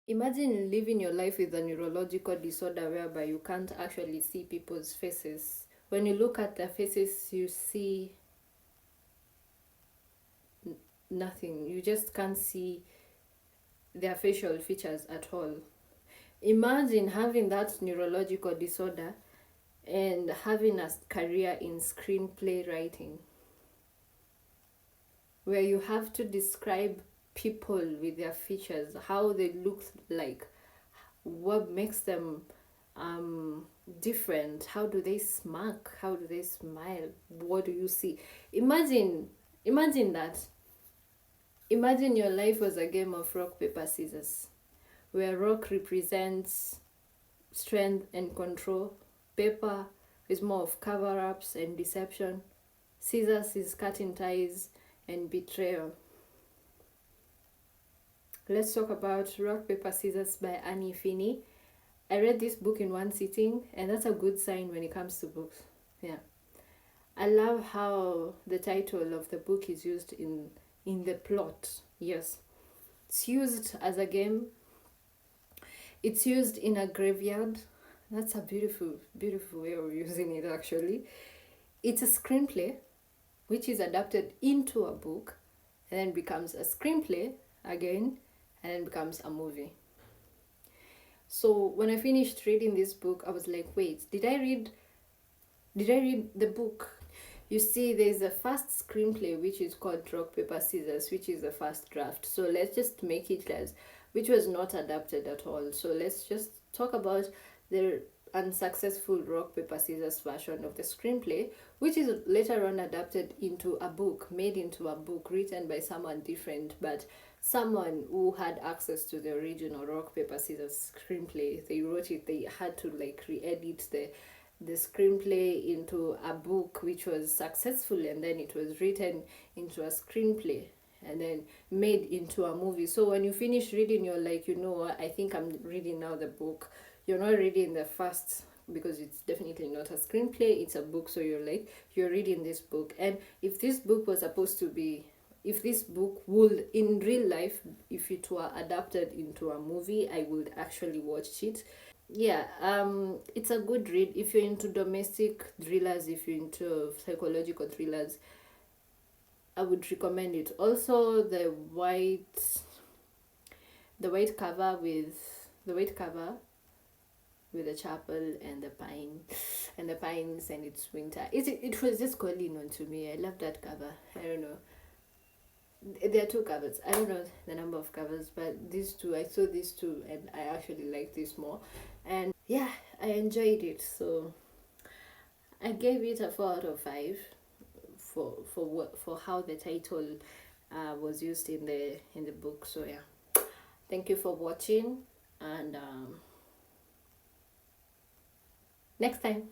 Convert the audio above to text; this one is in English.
Imagine living your life with a neurological disorder whereby you can't actually see people's faces. When you look at their faces, you see nothing. You just can't see their facial features at all. Imagine having that neurological disorder and having a career in screenplay writing, where you have to describe people with their features, how they look like, what makes them different, how do they smirk, how do they smile, what do you see. Imagine that. Imagine your life was a game of rock paper scissors, where rock represents strength and control, paper is more of cover-ups and deception, scissors is cutting ties and betrayal. Let's talk about Rock, Paper, Scissors by Feeney. I read this book in one sitting, and that's a good sign when it comes to books. Yeah. I love how the title of the book is used in the plot. Yes. It's used as a game. It's used in a graveyard. That's a beautiful, beautiful way of using it, actually. It's a screenplay, which is adapted into a book, and then becomes a screenplay again, and then becomes a movie. So when I finished reading this book, I was like, wait, did I read the book? You see, there's a first screenplay which is called Rock, Paper, Scissors, which is the first draft. So let's just make it as, which was not adapted at all. So let's just talk about the unsuccessful Rock, Paper, Scissors version of the screenplay, which is later on adapted into a book, made into a book written by someone different, but someone who had access to the original Rock, Paper, Scissors screenplay. They wrote it, they had to like re-edit the screenplay into a book which was successful, and then it was written into a screenplay and then made into a movie. So when you finish reading, you're like, you know what, I think I'm reading now the book. You're not reading the first, because it's definitely not a screenplay, it's a book. So you're like, you're reading this book. And if this book was supposed to be, if this book would in real life, if it were adapted into a movie, I would actually watch it. Yeah, it's a good read if you're into domestic thrillers, if you're into psychological thrillers. I would recommend it. Also, the white cover with the chapel and the pines, and it's winter. It was just calling on to me. I love that cover. I don't know. There are two covers. I don't know the number of covers, but these two, I saw these two, and I actually like this more. And yeah, I enjoyed it. So I gave it a 4 out of 5 for how the title was used in the book. So yeah, thank you for watching, and next time.